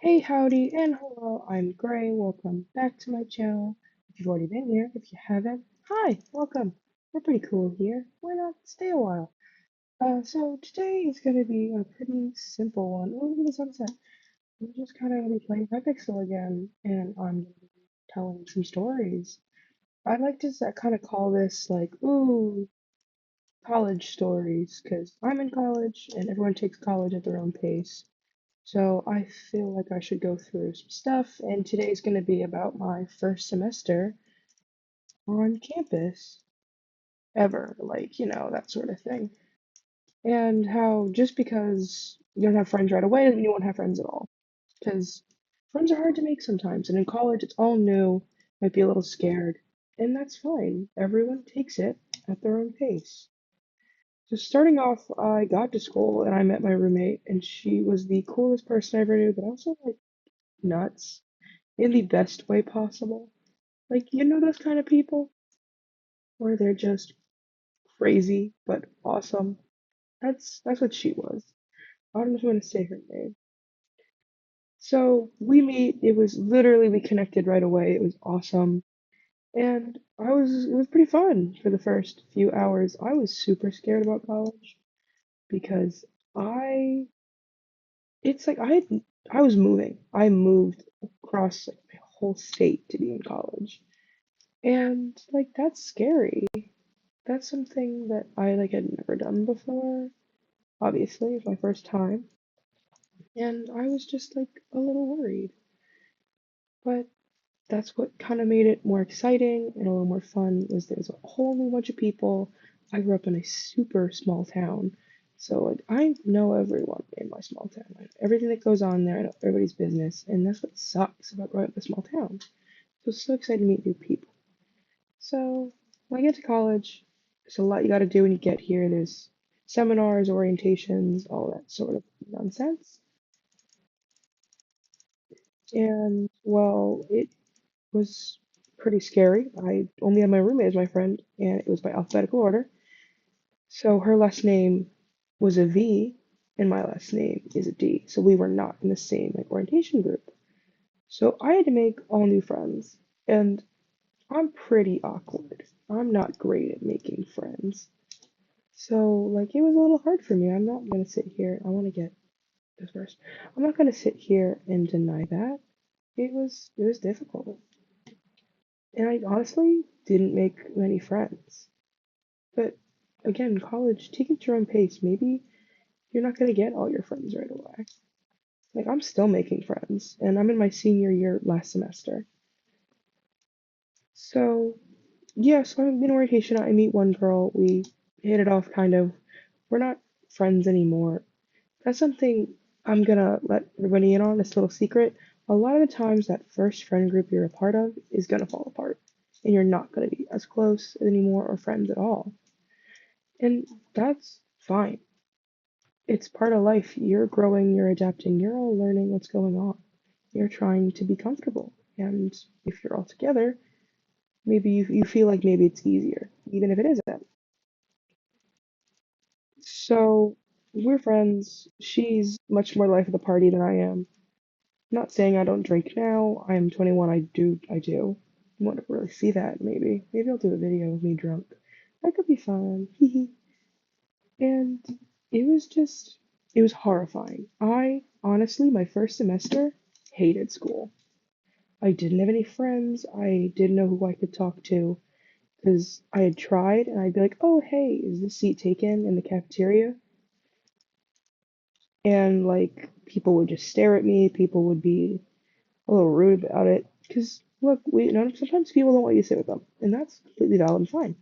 Hey, howdy, and hello, I'm Gray. Welcome back to my channel. If you've already been here, if you haven't, hi, welcome. We're pretty cool here. Why not stay a while? So today is gonna be a pretty simple one. Oh, look at the sunset. I'm just kind of gonna be playing Hypixel again, and I'm gonna be telling some stories. I like to kind of call this like, ooh, college stories, because I'm in college, and everyone takes college at their own pace. So I feel like I should go through some stuff, and today's going to be about my first semester on campus ever, like, that sort of thing. And how just because you don't have friends right away doesn't mean you won't have friends at all. Because friends are hard to make sometimes, and in college it's all new, might be a little scared, and that's fine. Everyone takes it at their own pace. So starting off, I got to school and I met my roommate, and she was the coolest person I ever knew, but also like nuts in the best way possible. Like, those kind of people where they're just crazy but awesome. That's what she was. I don't know if I'm gonna say her name. So we meet. It was literally we connected right away. It was awesome, and it was pretty fun for the first few hours. I was super scared about college because I it's like I was moving. I moved across like my whole state to be in college, and like that's scary. That's something that I like had never done before. Obviously, it's my first time, and I was just like a little worried. But that's what kind of made it more exciting and a little more fun was there's a whole new bunch of people. I grew up in a super small town, so like I know everyone in my small town. I know everything that goes on there, I know everybody's business, and that's what sucks about growing up in a small town. So it's so excited to meet new people. So when I get to college, there's a lot you got to do when you get here. There's seminars, orientations, all that sort of nonsense. And well, it was pretty scary. I only had my roommate as my friend, and it was by alphabetical order. So her last name was a V, and my last name is a D. So we were not in the same like orientation group. So I had to make all new friends, and I'm pretty awkward. I'm not great at making friends. So, like, it was a little hard for me. I'm not gonna sit here. I want to get this first. I'm not gonna sit here and deny that. It was difficult. And I honestly didn't make many friends. But again, college, take it at your own pace. Maybe you're not gonna get all your friends right away. Like, I'm still making friends, and I'm in my senior year last semester. So, yeah, so I'm in orientation. I meet one girl. We hit it off kind of. We're not friends anymore. That's something I'm gonna let everybody in on, this little secret. A lot of the times, that first friend group you're a part of is gonna fall apart, and you're not gonna be as close anymore or friends at all. And that's fine. It's part of life. You're growing, you're adapting, you're all learning what's going on. You're trying to be comfortable. And if you're all together, maybe you feel like maybe it's easier, even if it isn't. So we're friends. She's much more life of the party than I am. Not saying I don't drink now. I am 21. I do. You won't really see that, maybe. Maybe I'll do a video of me drunk. That could be fun. And it was horrifying. I honestly, my first semester, hated school. I didn't have any friends. I didn't know who I could talk to because I had tried and I'd be like, oh, hey, is this seat taken in the cafeteria? And like people would just stare at me. People would be a little rude about it. Because look, sometimes people don't want you to sit with them, and that's completely valid and fine.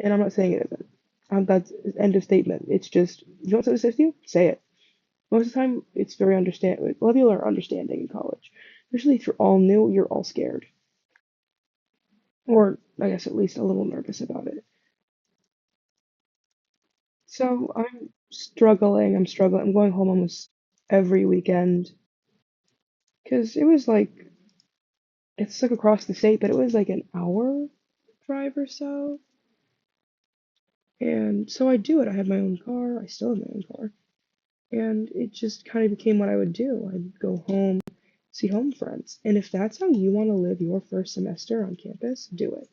And I'm not saying it isn't. That's end of statement. It's just you don't want someone to sit with you, say it. Most of the time, it's very understand. A lot of people are understanding in college, especially if you're all new. You're all scared, or I guess at least a little nervous about it. So I'm struggling. I'm struggling. I'm going home almost every weekend because it was like it's like across the state, but it was like an hour drive or so. And so I do it. I have my own car. I still have my own car. And it just kind of became what I would do. I'd go home, see home friends. And if that's how you want to live your first semester on campus, do it.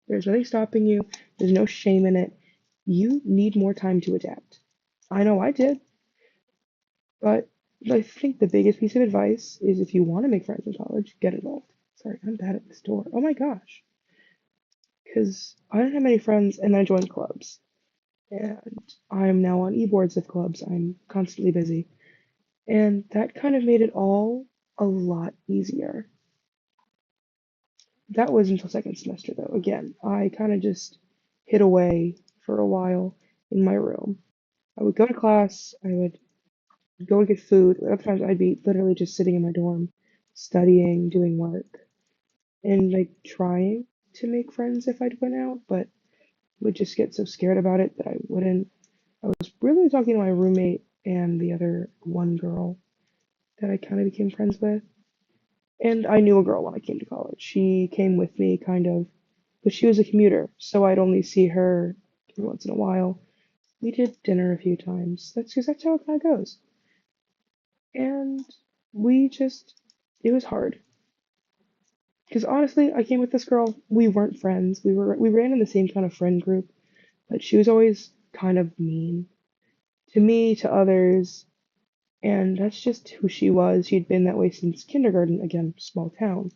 There's nothing stopping you, there's no shame in it. You need more time to adapt. I know I did, but I think the biggest piece of advice is if you want to make friends in college, get involved. Sorry, I'm bad at this door. Oh my gosh. Because I didn't have many friends and then I joined clubs. And I'm now on e-boards of clubs. I'm constantly busy. And that kind of made it all a lot easier. That was until second semester, though. Again, I kind of just hid away for a while in my room. I would go to class, I would go and get food. Other times I'd be literally just sitting in my dorm, studying, doing work, and like trying to make friends if I'd went out, but would just get so scared about it that I wouldn't. I was really talking to my roommate and the other one girl that I kind of became friends with. And I knew a girl when I came to college. She came with me, kind of, but she was a commuter, so I'd only see her every once in a while. We did dinner a few times. That's because that's how it kind of goes. And we just, it was hard. Because honestly, I came with this girl. We weren't friends. We ran in the same kind of friend group, but she was always kind of mean to me, to others, and that's just who she was. She'd been that way since kindergarten. Again, small town,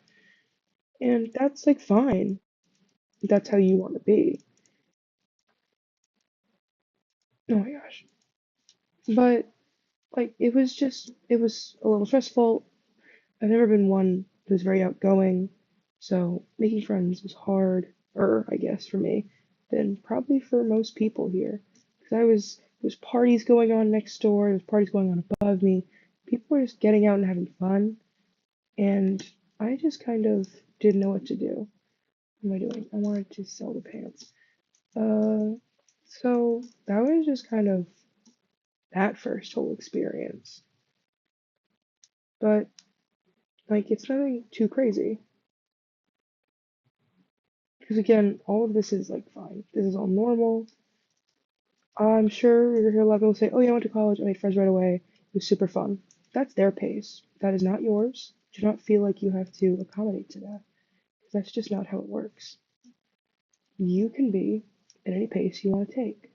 and that's like fine. That's how you want to be. Oh my gosh. But like it was a little stressful. I've never been one who's very outgoing, so making friends was hard, or I guess for me, than probably for most people here. Because there's parties going on next door, there's parties going on above me. People were just getting out and having fun, and I just kind of didn't know what to do. What am I doing? I wanted to sell the pants. Uh, so that was just kind of that first whole experience. But like it's nothing too crazy. Because again, all of this is like fine. This is all normal. I'm sure you're gonna hear a lot of people say, "Oh yeah, I went to college. I made friends right away. It was super fun." That's their pace. That is not yours. Do not feel like you have to accommodate to that. That's just not how it works. You can be at any pace you want to take.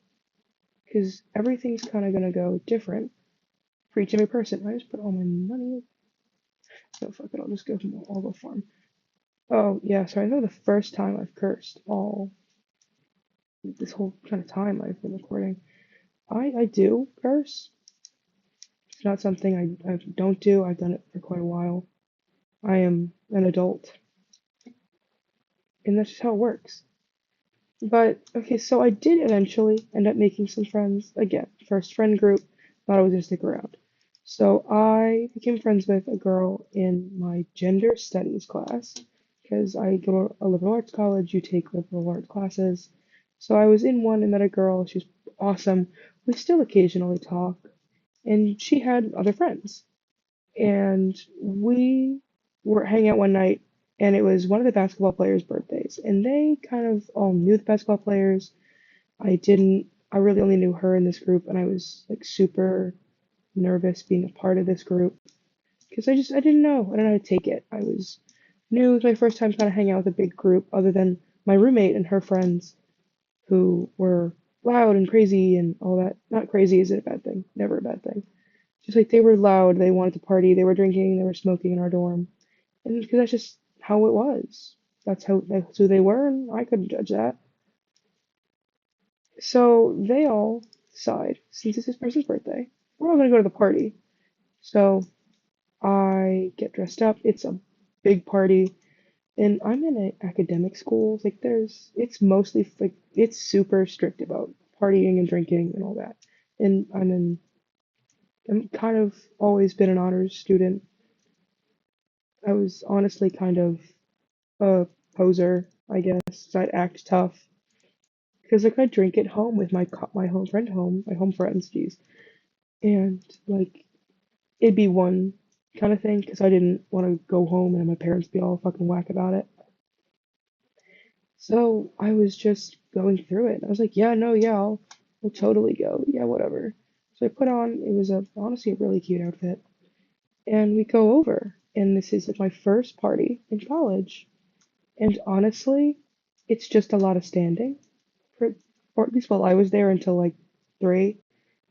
Because everything's kind of gonna go different for each and every person. I just put all my money. No, fuck it. I'll go farm. Oh yeah, sorry. I know the first time I've cursed all this whole kind of time I've been recording. I do curse. It's not something I don't do. I've done it for quite a while. I am an adult, and that's just how it works. But okay, so I did eventually end up making some friends. Again, first friend group, thought I was gonna stick around. So I became friends with a girl in my gender studies class because I go to a liberal arts college, you take liberal arts classes. So I was in one and met a girl, she was awesome. We still occasionally talk, and she had other friends. And we were hanging out one night, and it was one of the basketball players' birthdays, and they kind of all knew the basketball players. I didn't. I really only knew her in this group, and I was like super nervous being a part of this group because I didn't know. I didn't know how to take it. I was new. It was my first time kind of hanging out with a big group, other than my roommate and her friends who were loud and crazy and all that. Not crazy isn't a bad thing. Never a bad thing. Just like they were loud, they wanted to party, they were drinking, they were smoking in our dorm. And because that's just how it was. That's who they were, and I couldn't judge that. So they all decide, since it's this person's birthday, we're all gonna go to the party. So I get dressed up. It's a big party, and I'm in an academic school. Like it's mostly like it's super strict about partying and drinking and all that. And I'm kind of always been an honors student. I was honestly kind of a poser, I guess. So I'd act tough because like I drink at home with my home friends, geez, and like it'd be one kind of thing because I didn't want to go home and my parents be all fucking whack about it. So I was just going through it. I was like, yeah, no, yeah, I'll totally go. Yeah, whatever. So I put on, it was honestly a really cute outfit, and we go over, and this is my first party in college. And honestly, it's just a lot of standing, for, or at least while I was there until like 3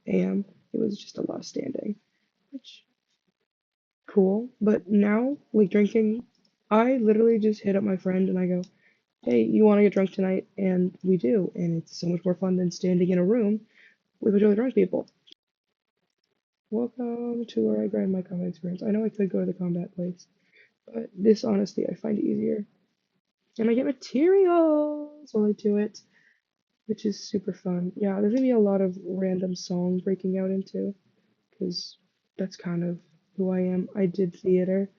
a.m. It was just a lot of standing, which cool. But now, like drinking, I literally just hit up my friend and I go, "Hey, you want to get drunk tonight?" And we do, and it's so much more fun than standing in a room with a bunch of other drunk people. Welcome to where I grind my combat experience. I know I could go to the combat place, but this honestly I find easier. And I get materials while I do it, which is super fun. Yeah, there's gonna be a lot of random song breaking out into, because that's kind of who I am. I did theater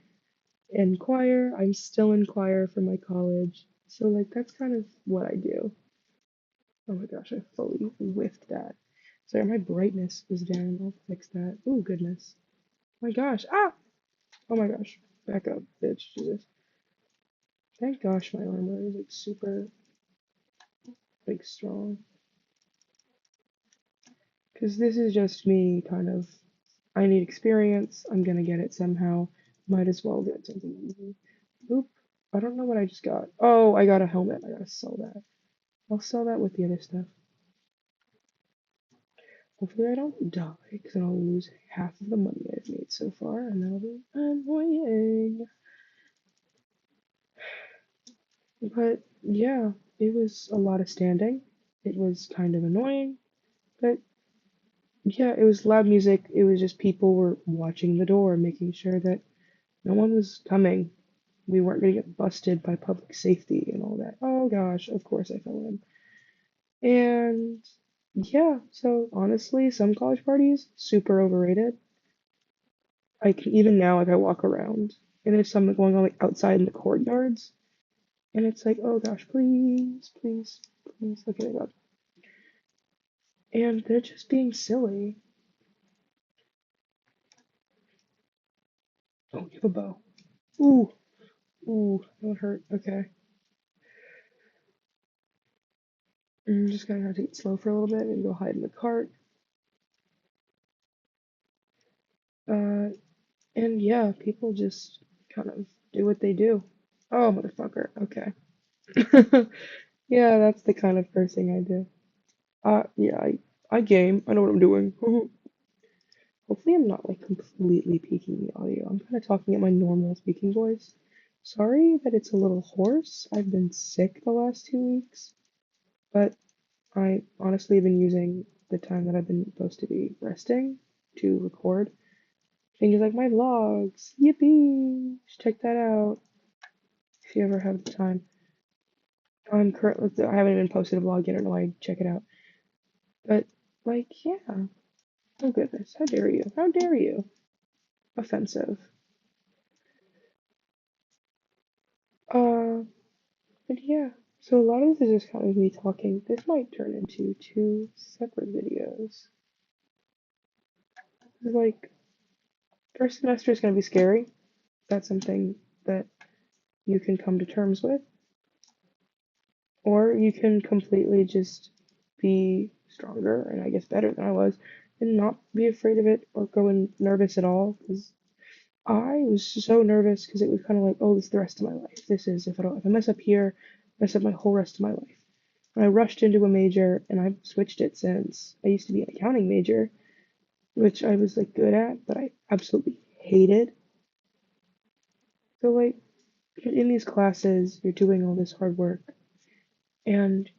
and choir. I'm still in choir for my college. So like that's kind of what I do. Oh my gosh, I fully whiffed that. Sorry, my brightness is down. I'll fix that. Oh goodness. My gosh. Ah! Oh my gosh. Back up, bitch. Jesus. Thank gosh my armor is like super like strong. Cause this is just me kind of I need experience. I'm gonna get it somehow. Might as well get something easy. Oop. I don't know what I just got. Oh, I got a helmet. I gotta sell that. I'll sell that with the other stuff. Hopefully I don't die, because then I'll lose half of the money I've made so far, and that'll be annoying. But yeah, it was a lot of standing. It was kind of annoying, but yeah, it was loud music. It was just people were watching the door, making sure that no one was coming. We weren't gonna get busted by public safety and all that. Oh gosh, of course I fell in. And yeah, so honestly, some college parties super overrated. I can even now like I walk around and there's some going on like outside in the courtyards, and it's like, oh gosh, please, please, please, okay, I got. And they're just being silly. Oh, you have a bow. Ooh, ooh, that would hurt. Okay, I'm just gonna have to eat slow for a little bit and go hide in the cart. Uh, and yeah, people just kind of do what they do. Oh, motherfucker. Okay. Yeah, that's the kind of cursing I do. Yeah, I game. I know what I'm doing. Hopefully, I'm not like completely peaking the audio. I'm kind of talking at my normal speaking voice. Sorry that it's a little hoarse. I've been sick the last 2 weeks, but I honestly have been using the time that I've been supposed to be resting to record things like my vlogs. Yippee! Check that out if you ever have the time. I haven't even posted a vlog yet. I don't know why I'd check it out. But, like, yeah. Oh goodness. How dare you? How dare you? Offensive. Uh, but yeah. So a lot of this is just kind of me talking. This might turn into two separate videos. Like, first semester is going to be scary. That's something that you can come to terms with. Or you can completely just be stronger and I guess better than I was and not be afraid of it or go in nervous at all. Because I was so nervous because it was kind of like, oh, this is the rest of my life. This is if I mess up here, mess up my whole rest of my life. And I rushed into a major and I've switched it since. I used to be an accounting major, which I was like good at, but I absolutely hated. So like in these classes, you're doing all this hard work and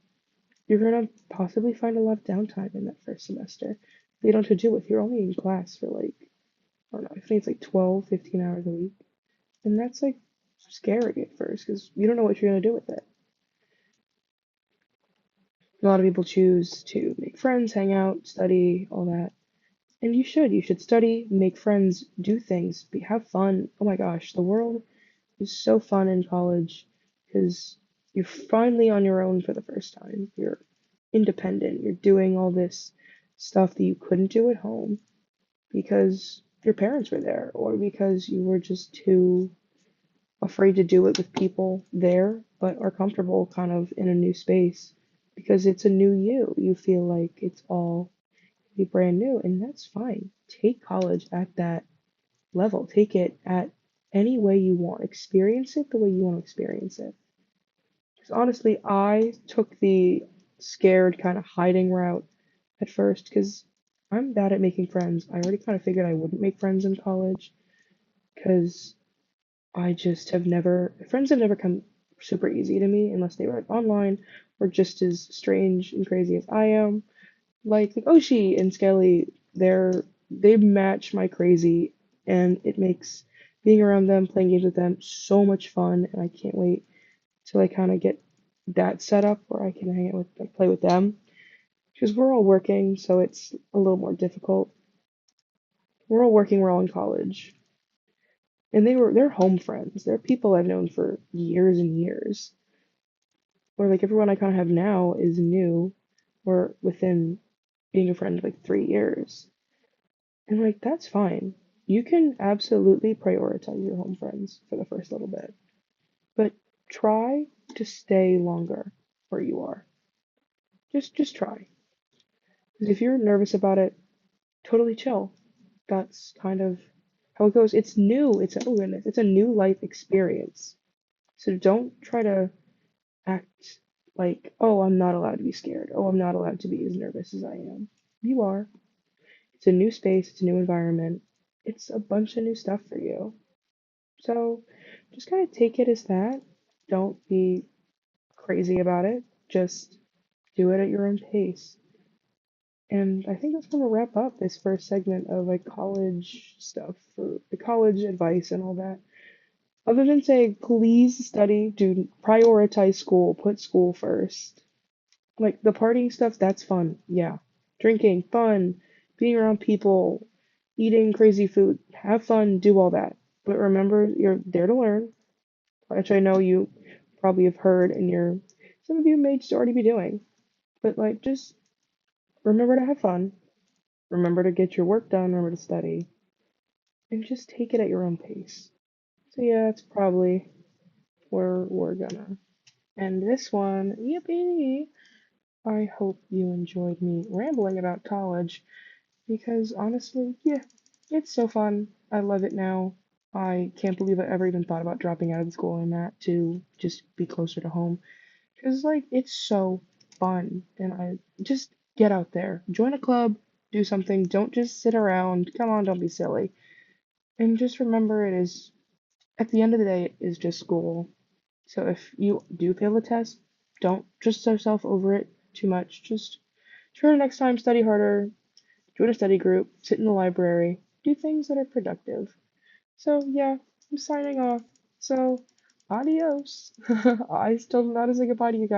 you're gonna possibly find a lot of downtime in that first semester. You don't know what to do with. You're only in class for like, I don't know, I think it's like 12, 15 hours a week. And that's like scary at first because you don't know what you're gonna do with it. A lot of people choose to make friends, hang out, study, all that. And you should. You should study, make friends, do things, have fun. Oh my gosh, the world is so fun in college because you're finally on your own for the first time. You're independent. You're doing all this stuff that you couldn't do at home because your parents were there or because you were just too afraid to do it with people there, but are comfortable kind of in a new space because it's a new you. You feel like it's all be brand new, and that's fine. Take college at that level. Take it at any way you want. Experience it the way you want to experience it. Because honestly, I took the scared kind of hiding route at first because I'm bad at making friends. I already kind of figured I wouldn't make friends in college because I just have never, friends have never come super easy to me unless they were like online or just as strange and crazy as I am. Like Oshi and Skelly, they match my crazy, and it makes being around them, playing games with them so much fun, and I can't wait till I kind of get that set up where I can hang out with like play with them. Because we're all working, so it's a little more difficult. We're all working, we're all in college. And they're home friends. They're people I've known for years and years. Or like everyone I kind of have now is new or within being a friend like 3 years. And like that's fine. You can absolutely prioritize your home friends for the first little bit. But try to stay longer where you are. Just try. Because if you're nervous about it, totally chill. That's kind of how it goes. It's new. Oh goodness, it's a new life experience. So don't try to act like, oh, I'm not allowed to be scared. Oh, I'm not allowed to be as nervous as I am. You are. It's a new space, it's a new environment. It's a bunch of new stuff for you. So just kind of take it as that. Don't be crazy about it. Just do it at your own pace. And I think that's going to wrap up this first segment of like college stuff for the college advice and all that. Other than saying, please study, do prioritize school, put school first. Like the partying stuff, that's fun. Yeah. Drinking, fun, being around people, eating crazy food, have fun, do all that. But remember, you're there to learn, which I know you probably have heard and some of you may just already be doing. But like just remember to have fun. Remember to get your work done, remember to study, and just take it at your own pace. So yeah, that's probably where we're gonna end this one. Yippee! I hope you enjoyed me rambling about college because honestly, yeah, it's so fun. I love it now. I can't believe I ever even thought about dropping out of school and that to just be closer to home. Because, like, it's so fun. And I just get out there, join a club, do something. Don't just sit around. Come on, don't be silly. And just remember it is, at the end of the day, it is just school. So if you do fail a test, don't just yourself over it too much. Just try to next time study harder, join a study group, sit in the library, do things that are productive. So yeah, I'm signing off. So adios. I still don't know how to say goodbye to you guys.